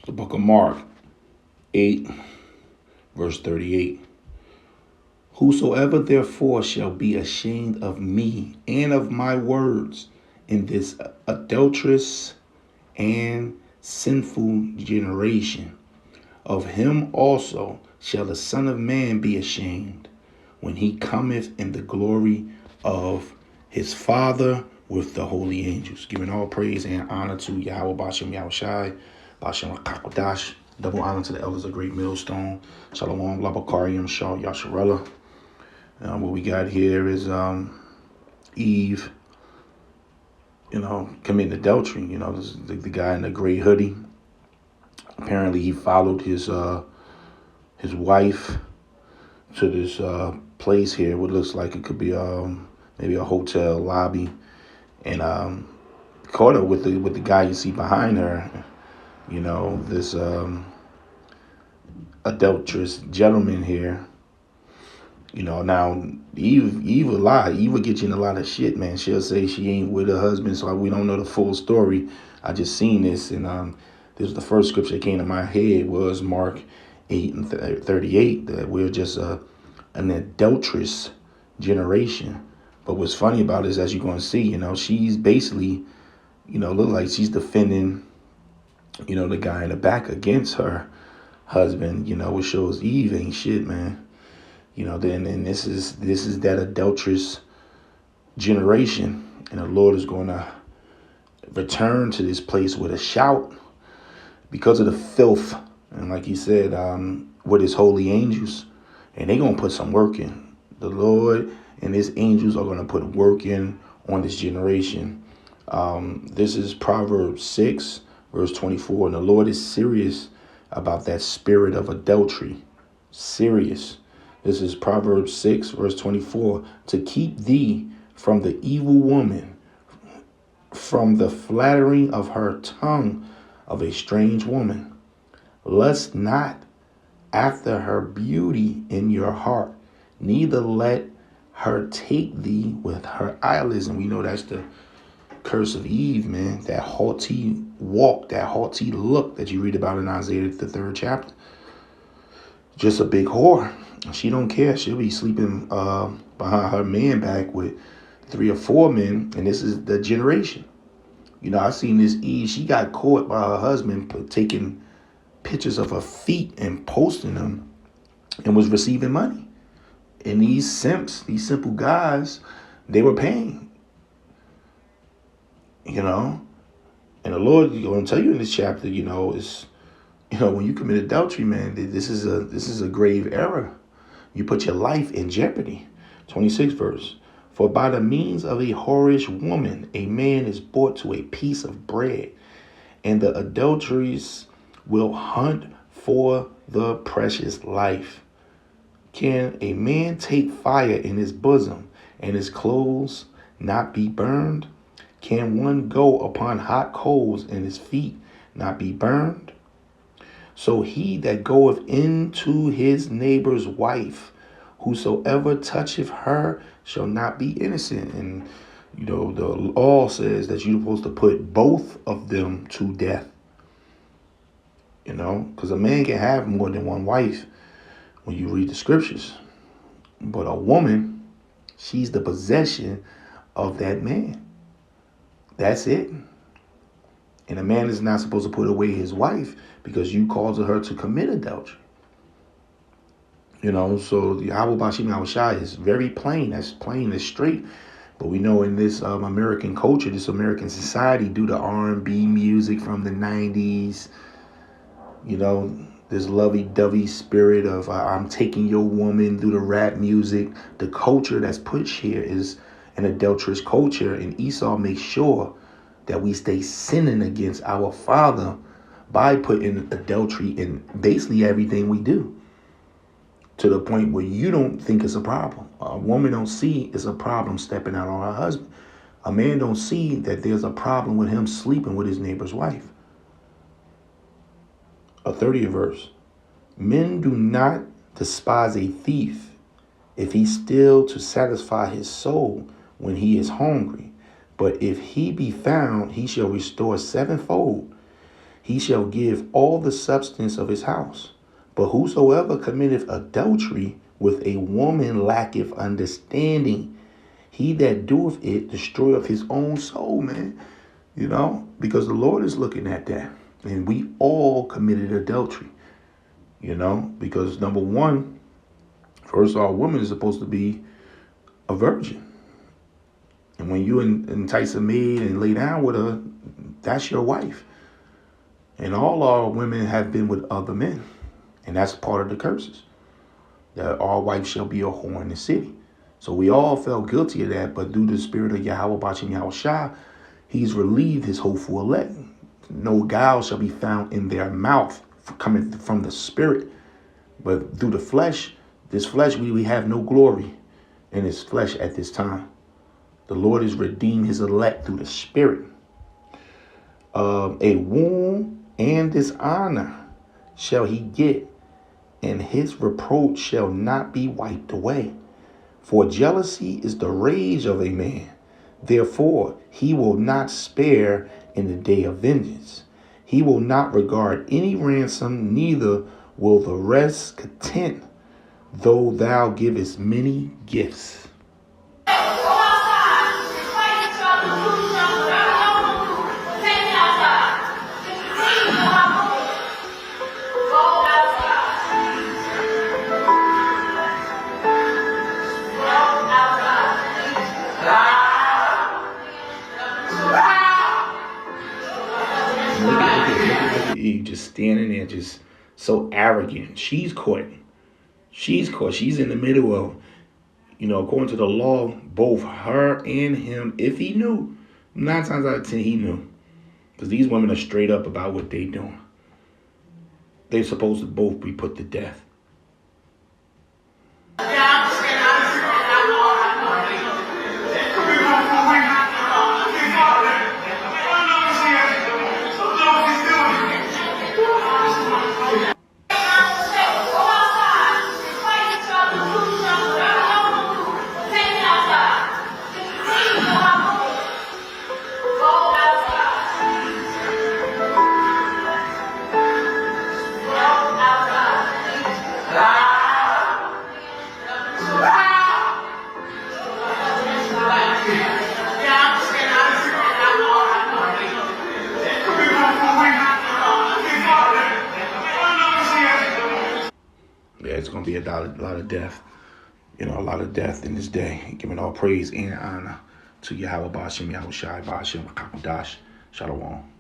The book of Mark 8, verse 38. Whosoever therefore shall be ashamed of me and of my words in this adulterous and sinful generation, of him also shall the Son of Man be ashamed when he cometh in the glory of his Father with the holy angels. Giving all praise and honor to Yahweh Bashem Yahushai, Bashem Akakodash. Double honor to the elders of Great Millstone. Shalom, Labakariam, Shah, Yasharella. What we got here is Eve, committing adultery. This is the guy in the gray hoodie. Apparently, he followed his wife to this place here. What looks like it could be maybe a hotel lobby, and caught her with the guy you see behind her. This adulterous gentleman here. Now Eve will lie. Eve will get you in a lot of shit, man. She'll say she ain't with her husband, so we don't know the full story. I just seen this, and this was the first scripture that came to my head was Mark 8 and 38, that we're just an adulterous generation. But what's funny about it is, as you're going to see, she's basically, look like she's defending, the guy in the back against her husband, which shows Eve ain't shit, man. Then this is that adulterous generation, and the Lord is going to return to this place with a shout because of the filth, and like he said, with his holy angels, and they're going to put some work in. The Lord and his angels are going to put work in on this generation. This is Proverbs 6, verse 24, and the Lord is serious about that spirit of adultery. Serious. This is Proverbs 6, verse 24. To keep thee from the evil woman, from the flattering of her tongue of a strange woman. Lust not after her beauty in your heart, neither let her take thee with her eyelids. And we know that's the curse of Eve, man. That haughty walk, that haughty look that you read about in Isaiah, the 3rd chapter. Just a big whore. She don't care. She'll be sleeping behind her man back with 3 or 4 men, and this is the generation. I seen this Eve. She got caught by her husband taking pictures of her feet and posting them, and was receiving money. And these simps, these simple guys, they were paying. And the Lord is going to tell you in this chapter, is, when you commit adultery, man, this is a grave error. You put your life in jeopardy. 26th verse. For by the means of a whorish woman, a man is brought to a piece of bread, and the adulteries will hunt for the precious life. Can a man take fire in his bosom, and his clothes not be burned? Can one go upon hot coals, and his feet not be burned? So he that goeth into his neighbor's wife, whosoever toucheth her shall not be innocent. And, the law says that you're supposed to put both of them to death. Because a man can have more than one wife when you read the scriptures. But a woman, she's the possession of that man. That's it. And a man is not supposed to put away his wife because you caused her to commit adultery. So the Yahweh Bashim Yahushai is very plain. That's plain, that's straight. But we know in this American culture, this American society, due to R&B music from the 90s, this lovey-dovey spirit of I'm taking your woman through the rap music. The culture that's pushed here is an adulterous culture. And Esau makes sure that we stay sinning against our Father by putting adultery in basically everything we do, to the point where you don't think it's a problem. A woman don't see it's a problem stepping out on her husband. A man don't see that there's a problem with him sleeping with his neighbor's wife. A 30th verse. Men do not despise a thief if he steal to satisfy his soul when he is hungry. But if he be found, he shall restore sevenfold. he shall give all the substance of his house. But whosoever committeth adultery with a woman lacketh understanding. He that doeth it destroyeth his own soul, man. You know, because the Lord is looking at that. And we all committed adultery. You know, because number one, first of all, a woman is supposed to be a virgin. And when you entice a maid and lay down with her, that's your wife. And all our women have been with other men. And that's part of the curses. That our wife shall be a whore in the city. So we all felt guilty of that, but due to the spirit of Yahweh Bashim Yahweh Shah, he's relieved his hopeful elect. No guile shall be found in their mouth coming from the spirit. But through the flesh, this flesh, we have no glory in his flesh at this time. The Lord has redeemed his elect through the spirit. A wound and dishonor shall he get, and his reproach shall not be wiped away. For jealousy is the rage of a man. Therefore, he will not spare in the day of vengeance. He will not regard any ransom, neither will the rest content, though thou givest many gifts. You just standing there, just so arrogant. She's caught. She's in the middle of, according to the law, both her and him. If he knew, 9 times out of 10 he knew, because these women are straight up about what they doing. They're supposed to both be put to death. It's going to be a lot of death, a lot of death in this day. Giving all praise and honor to Yahweh Bashim Yahweh Shai Bashim Kakadash Shalom.